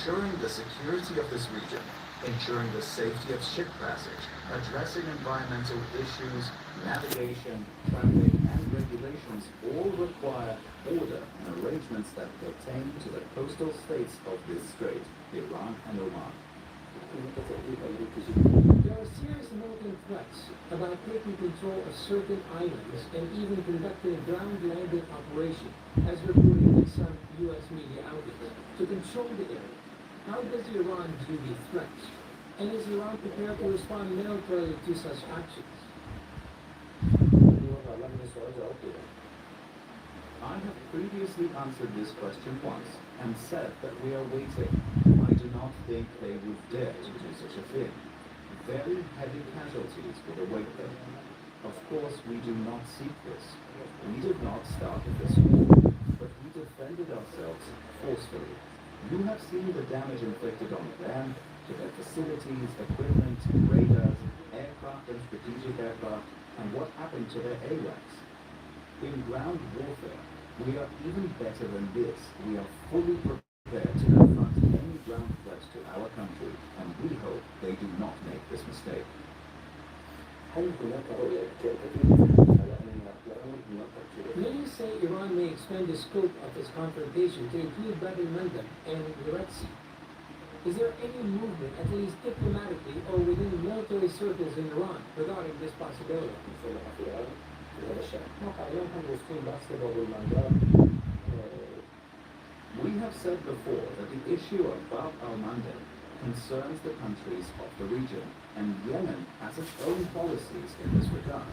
ensuring the security of this region, ensuring the safety of ship passage, addressing environmental issues, navigation, traffic, and regulations all require order and arrangements that pertain to the coastal states of this strait, Iran and Oman. There are serious American threats about taking control of certain islands and even conducting a ground landing operation, as reported in some U.S. media outlets, to control the area. How does Iran view these threats? And is Iran prepared to respond militarily to such actions? I have previously answered this question once and said that we are waiting. I do not think they would dare to do such a thing. Very heavy casualties would await them. Of course, we do not seek this. We did not start this war, but we defended ourselves forcefully. You have seen the damage inflicted on land, to their facilities, equipment, radars, aircraft and strategic aircraft, and what happened to their AWACS. In ground warfare, we are even better than this. We are fully prepared to confront any ground threats to our country, and we hope they do not make this mistake. Many say Iran may expand the scope of its confrontation to include Bab el-Mandeb and the Red Sea. Is there any movement, at least diplomatically or within military circles in Iran, regarding this possibility? We have said before that the issue of Bab al-Mandeb concerns the countries of the region, and Yemen has its own policies in this regard.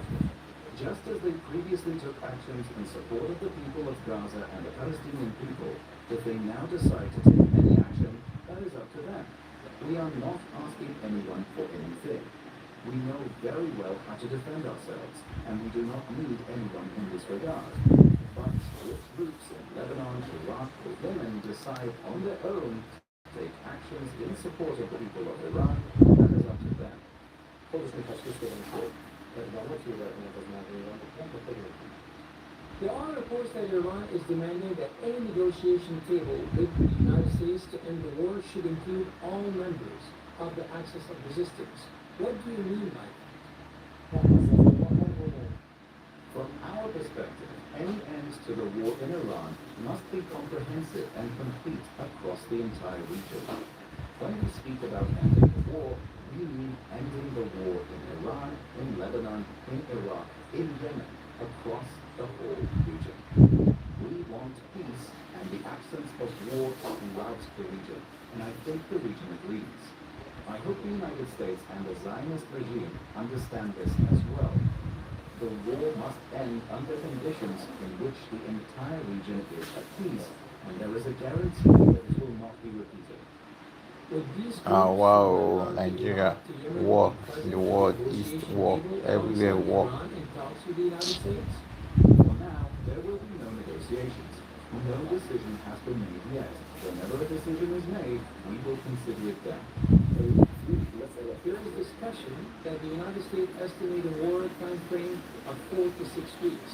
Just as they previously took actions in support of the people of Gaza and the Palestinian people, if they now decide to take any action, that is up to them. We are not asking anyone for anything. We know very well how to defend ourselves, and we do not need anyone in this regard. But if groups in Lebanon, Iraq, or Yemen decide on their own to take actions in support of the people of Iran, that is up to them. There are reports that Iran is demanding that any negotiation table with the United States to end the war should include all members of the Axis of Resistance. What do you mean by that? From our perspective, any end to the war in Iran must be comprehensive and complete across the entire region. When we speak about ending the war, we mean ending the war in Iran, in Lebanon, in Iraq, in Yemen, across the whole region. We want peace and the absence of war throughout the region, and I think the region agrees. I hope the United States and the Zionist regime understand this as well. The war must end under conditions in which the entire region is at peace, and there is a guarantee that it will not be repeated. Wow, Nigeria, war, the world, east, war, everywhere, war. For now, there will be no negotiations. No decision has been made yet. Whenever a decision is made, we will consider it then. There is discussion that the United States estimate a war time frame of 4 to 6 weeks.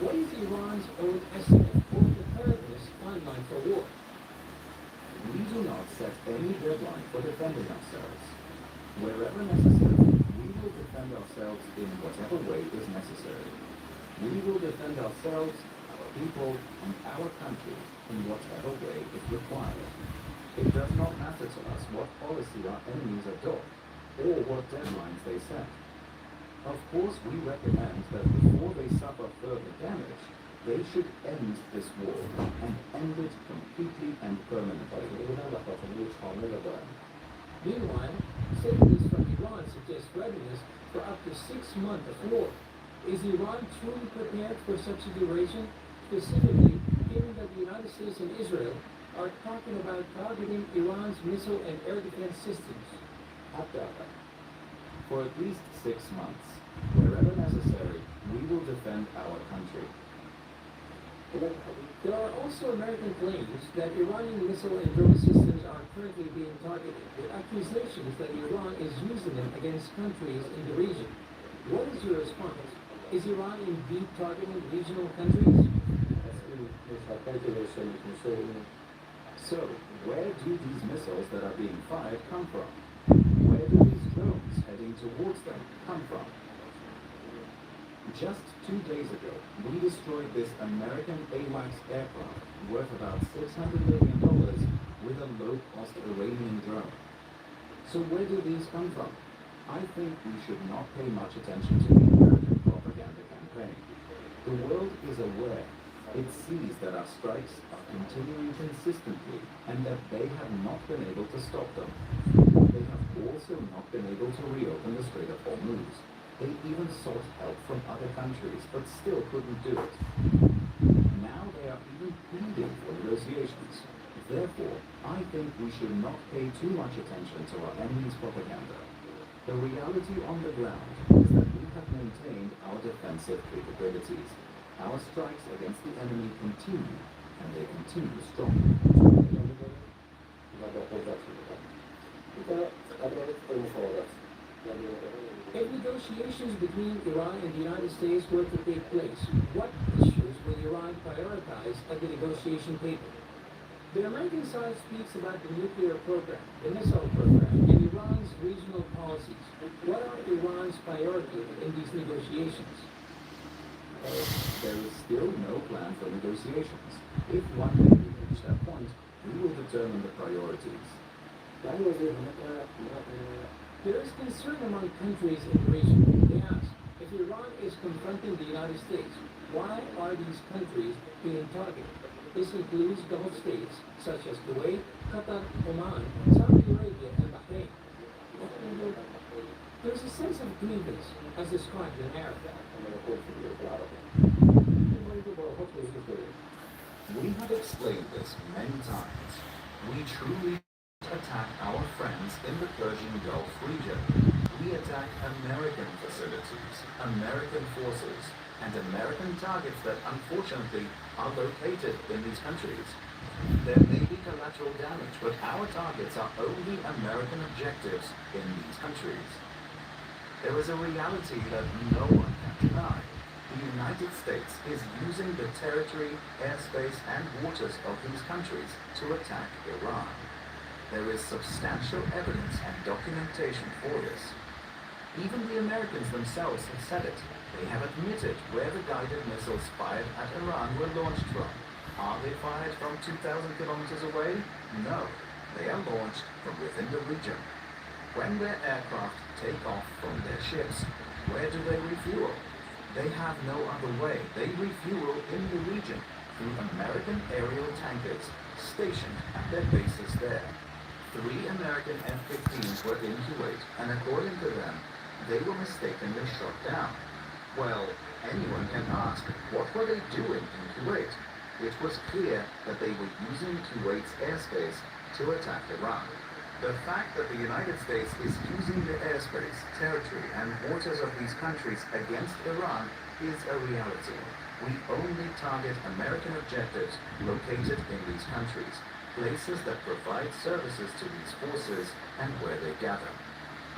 What is Iran's own estimate for the preparedness timeline for war? We do not set any deadline for defending ourselves. Wherever necessary, we will defend ourselves in whatever way is necessary. We will defend ourselves, our people, and our country in whatever way is required. It does not matter to us what policy our enemies adopt or what deadlines they set. Of course, we recommend that before they suffer further damage, they should end this war and end it completely and permanently. Meanwhile, statements from Iran suggest readiness for up to 6 months of war. Is Iran truly prepared for such a duration, specifically given that the United States and Israel are talking about targeting Iran's missile and air defense systems? For at least 6 months, wherever necessary, we will defend our country. There are also American claims that Iranian missile and drone systems are currently being targeted, with accusations that Iran is using them against countries in the region. What is your response? Is Iran indeed targeting regional countries? So, where do these missiles that are being fired come from? Where do these drones heading towards them come from? Just 2 days ago, we destroyed this American AWACS aircraft worth about $600 million with a low-cost Iranian drone. So where do these come from? I think we should not pay much attention to the American propaganda campaign. The world is aware. It sees that our strikes are continuing consistently and that they have not been able to stop them. They have also not been able to reopen the Strait of Hormuz. They even sought help from other countries, but still couldn't do it. Now they are even pleading for negotiations. Therefore, I think we should not pay too much attention to our enemy's propaganda. The reality on the ground is that we have maintained our defensive capabilities. Our strikes against the enemy continue, and they continue strongly. If negotiations between Iran and the United States were to take place, what issues will Iran prioritize at the negotiation table? The American side speaks about the nuclear program, the missile program, and Iran's regional policies. What are Iran's priorities in these negotiations? There is still no plan for negotiations. If one day we reach that point, we will determine the priorities. There is concern among countries in the region. They ask, if Iran is confronting the United States, why are these countries being targeted? This includes Gulf states such as Kuwait, Qatar, Oman, Saudi Arabia, and Bahrain. There's a sense of grievance, as described in Arabic. We have explained this many times. We truly attack our friends in the Persian Gulf region. We attack American facilities, American forces, and American targets that unfortunately are located in these countries. There may be collateral damage, but our targets are only American objectives in these countries. There is a reality that no one can deny. The United States is using the territory, airspace, and waters of these countries to attack Iran. There is substantial evidence and documentation for this. Even the Americans themselves have said it. They have admitted where the guided missiles fired at Iran were launched from. Are they fired from 2,000 kilometers away? No. They are launched from within the region. When their aircraft take off from their ships, where do they refuel? They have no other way. They refuel in the region through American aerial tankers stationed at their bases there. 3 American F-15s were in Kuwait, and according to them, they were mistakenly shot down. Well, anyone can ask, what were they doing in Kuwait? It was clear that they were using Kuwait's airspace to attack Iran. The fact that the United States is using the airspace, territory, and waters of these countries against Iran is a reality. We only target American objectives located in these countries, places that provide services to these forces and where they gather.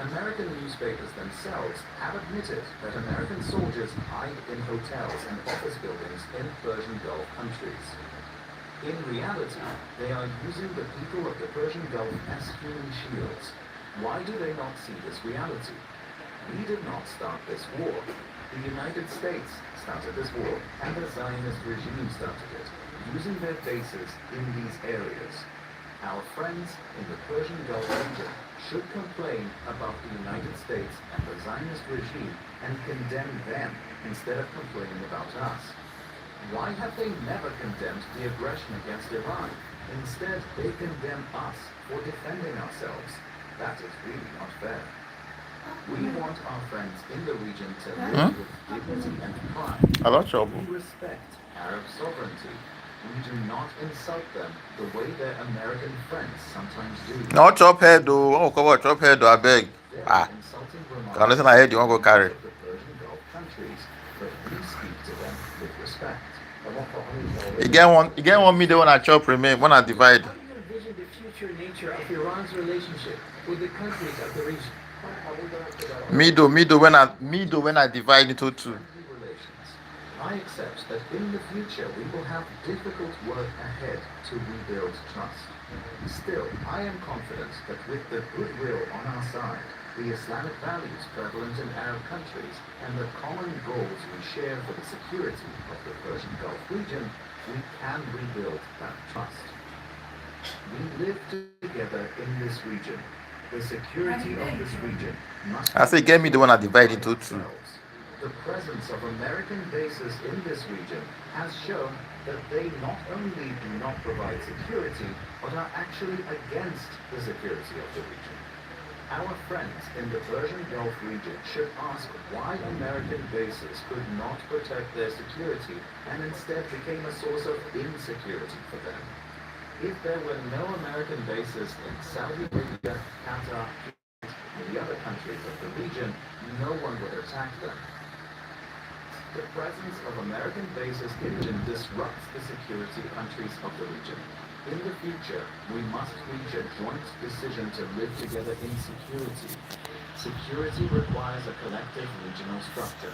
American newspapers themselves have admitted that American soldiers hide in hotels and office buildings in Persian Gulf countries. In reality, they are using the people of the Persian Gulf as human shields. Why do they not see this reality? We did not start this war. The United States started this war, and the Zionist regime started it, using their bases in these areas. Our friends in the Persian Gulf region should complain about the United States and the Zionist regime and condemn them instead of complaining about us. Why have they never condemned the aggression against Iran? Instead, they condemn us for defending ourselves. That is really not fair. We want our friends in the region to live with dignity and pride. A lot of trouble. We respect Arab sovereignty. We do not insult them the way their American friends sometimes do. No chop head though. Oh, come on, chop head though. I beg. Very Ah, insulting remarks can listen ahead. You want to go carry? of the Persian Gulf countries, but we speak to them with respect. You get one me the one I chop remain, one I divide. How do you envision the future nature of Iran's relationship with the countries of the region? Me do when I divide into two. Relations. I accept that in the future we will have difficult work ahead to rebuild trust. Still, I am confident that with the goodwill on our side, the Islamic values prevalent in Arab countries, and the common goals we share for the security of the Persian Gulf region, we can rebuild that trust. We live together in this region. The security of this region must I say, get me the one I divide into two. ourselves. The presence of American bases in this region has shown that they not only do not provide security, but are actually against the security of the region. Our friends in the Persian Gulf region should ask why American bases could not protect their security and instead became a source of insecurity for them. If there were no American bases in Saudi Arabia, Qatar, and the other countries of the region, no one would attack them. The presence of American bases in the region disrupts the security of countries of the region. In the future, we must reach a joint decision to live together in security. Security requires a collective regional structure.